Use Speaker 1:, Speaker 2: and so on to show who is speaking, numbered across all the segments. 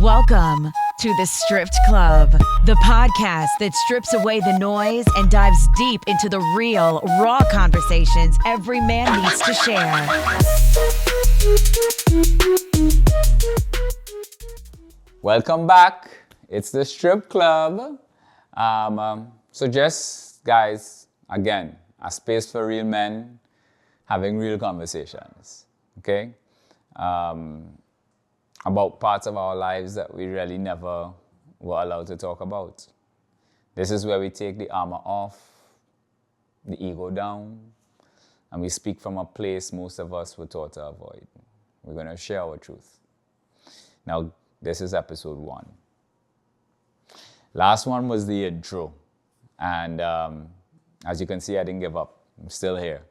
Speaker 1: Welcome to the Stripped Club, the podcast that strips away the noise and dives deep into the real, raw conversations every man needs to share.
Speaker 2: Welcome back. It's the Strip Club. So just, guys, again, a space for real men having real conversations, okay? About parts of our lives that we really never were allowed to talk about. This is where we take the armor off, the ego down, and we speak from a place most of us were taught to avoid. We're going to share our truth. Now, this is episode 1. Last one was the intro. And as you can see, I didn't give up. I'm still here.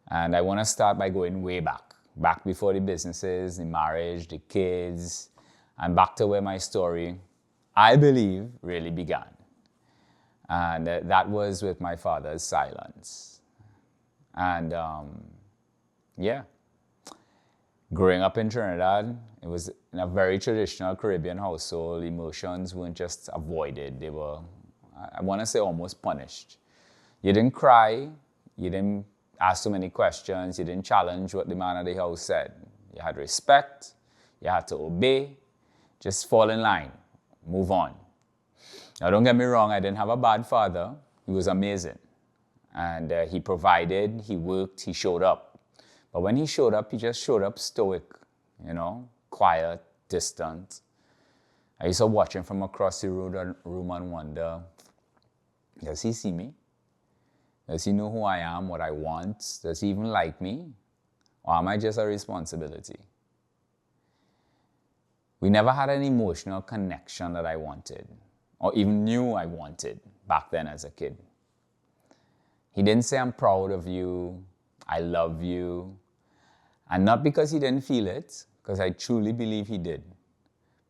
Speaker 2: And I want to start by going way back before the businesses, the marriage, the kids, and back to where my story, I believe, really began. And that was with my father's silence. And growing up in Trinidad, it was in a very traditional Caribbean household. Emotions weren't just avoided. They were, I want to say, almost punished. You didn't cry. You didn't ask so many questions. You didn't challenge what the man of the house said. You had respect. You had to obey. Just fall in line. Move on. Now, don't get me wrong. I didn't have a bad father. He was amazing. And he provided. He worked. He showed up. But when he showed up, he just showed up stoic, quiet, distant. I used to watch him from across the room and wonder, does he see me? Does he know who I am, what I want? Does he even like me? Or am I just a responsibility? We never had an emotional connection that I wanted, or even knew I wanted back then as a kid. He didn't say, I'm proud of you, I love you. And not because he didn't feel it, because I truly believe he did,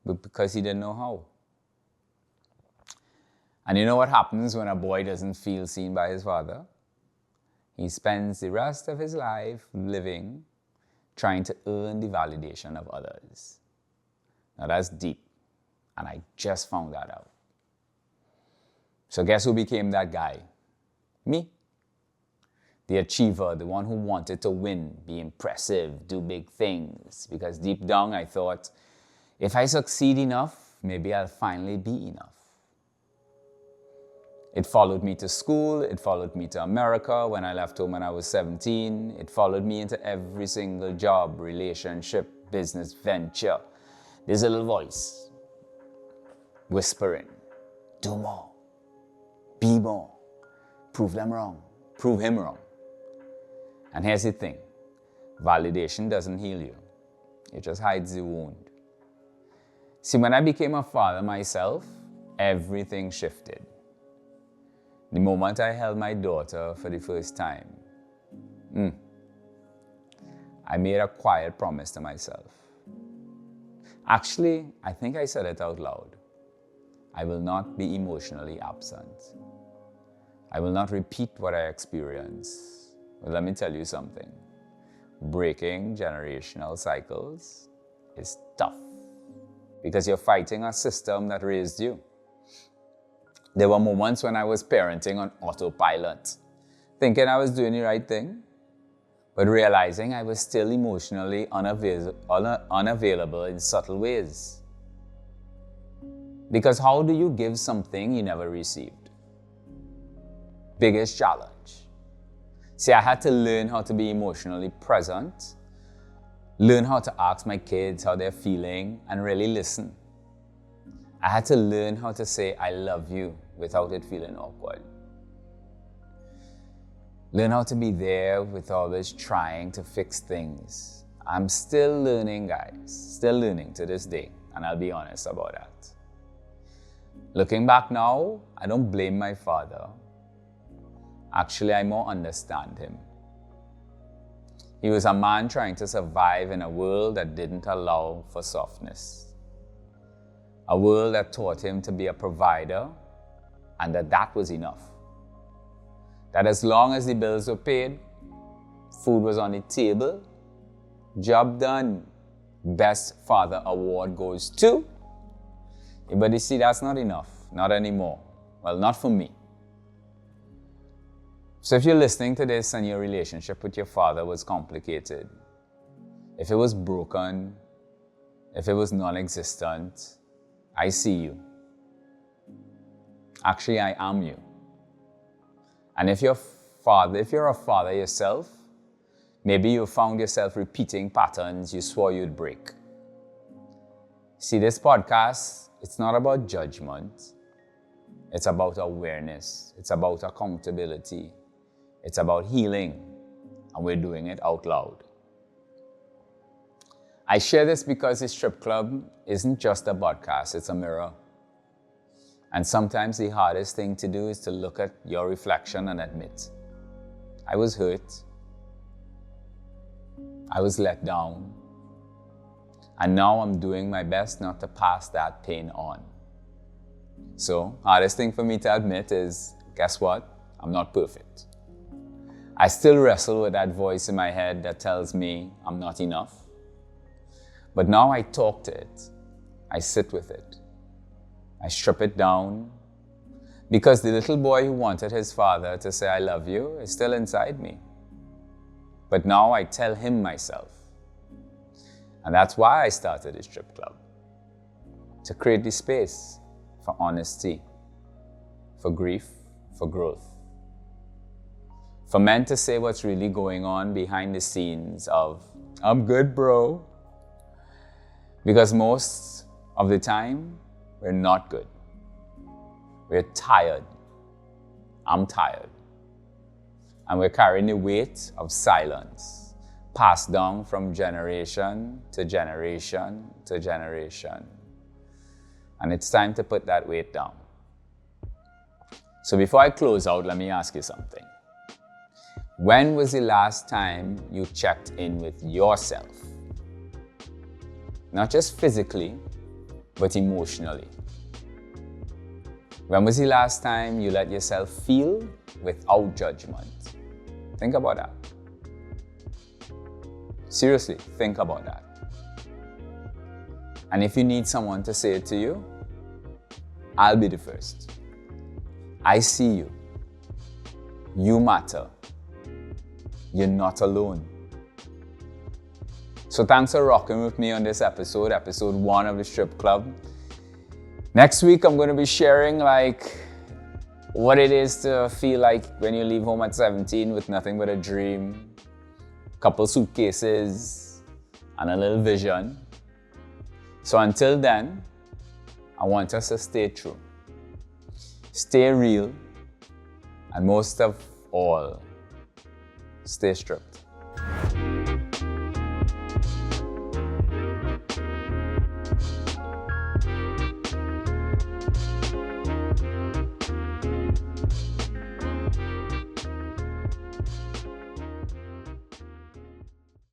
Speaker 2: but because he didn't know how. And you know what happens when a boy doesn't feel seen by his father? He spends the rest of his life living, trying to earn the validation of others. Now that's deep, and I just found that out. So guess who became that guy? Me. The achiever, the one who wanted to win, be impressive, do big things. Because deep down I thought, if I succeed enough, maybe I'll finally be enough. It followed me to school. It followed me to America when I left home when I was 17. It followed me into every single job, relationship, business, venture. There's a little voice whispering, do more, be more, prove them wrong, prove him wrong. And here's the thing, validation doesn't heal you. It just hides the wound. See, when I became a father myself, everything shifted. The moment I held my daughter for the first time, I made a quiet promise to myself. Actually, I think I said it out loud. I will not be emotionally absent. I will not repeat what I experienced. But let me tell you something. Breaking generational cycles is tough because you're fighting a system that raised you. There were moments when I was parenting on autopilot, thinking I was doing the right thing, but realizing I was still emotionally unavailable in subtle ways. Because how do you give something you never received? Biggest challenge. See, I had to learn how to be emotionally present, learn how to ask my kids how they're feeling, and really listen. I had to learn how to say, I love you, without it feeling awkward. Learn how to be there with always trying to fix things. I'm still learning, guys. Still learning to this day, and I'll be honest about that. Looking back now, I don't blame my father. Actually, I more understand him. He was a man trying to survive in a world that didn't allow for softness. A world that taught him to be a provider and that was enough. That as long as the bills were paid, food was on the table, job done, Best Father Award goes to. But you see, that's not enough. Not anymore. Well, not for me. So if you're listening to this and your relationship with your father was complicated, if it was broken, if it was non-existent, I see you. Actually, I am you. And if you're a father yourself, maybe you found yourself repeating patterns you swore you'd break. See, this podcast, it's not about judgment. It's about awareness. It's about accountability. It's about healing. And we're doing it out loud. I share this because the Strip Club isn't just a podcast, it's a mirror. And sometimes the hardest thing to do is to look at your reflection and admit, I was hurt. I was let down. And now I'm doing my best not to pass that pain on. So, hardest thing for me to admit is, guess what? I'm not perfect. I still wrestle with that voice in my head that tells me I'm not enough. But now I talk to it. I sit with it. I strip it down. Because the little boy who wanted his father to say I love you is still inside me. But now I tell him myself. And that's why I started the Strip Club. To create the space for honesty, for grief, for growth. For men to say what's really going on behind the scenes of, I'm good, bro. Because most of the time, we're not good. We're tired. I'm tired. And we're carrying the weight of silence, passed down from generation to generation to generation. And it's time to put that weight down. So before I close out, let me ask you something. When was the last time you checked in with yourself? Not just physically, but emotionally. When was the last time you let yourself feel without judgment? Think about that. Seriously, think about that. And if you need someone to say it to you, I'll be the first. I see you. You matter. You're not alone. So thanks for rocking with me on this episode 1 of the Strip Club. Next week, I'm going to be sharing what it is to feel like when you leave home at 17 with nothing but a dream, couple suitcases, and a little vision. So until then, I want us to stay true, stay real, and most of all, stay stripped.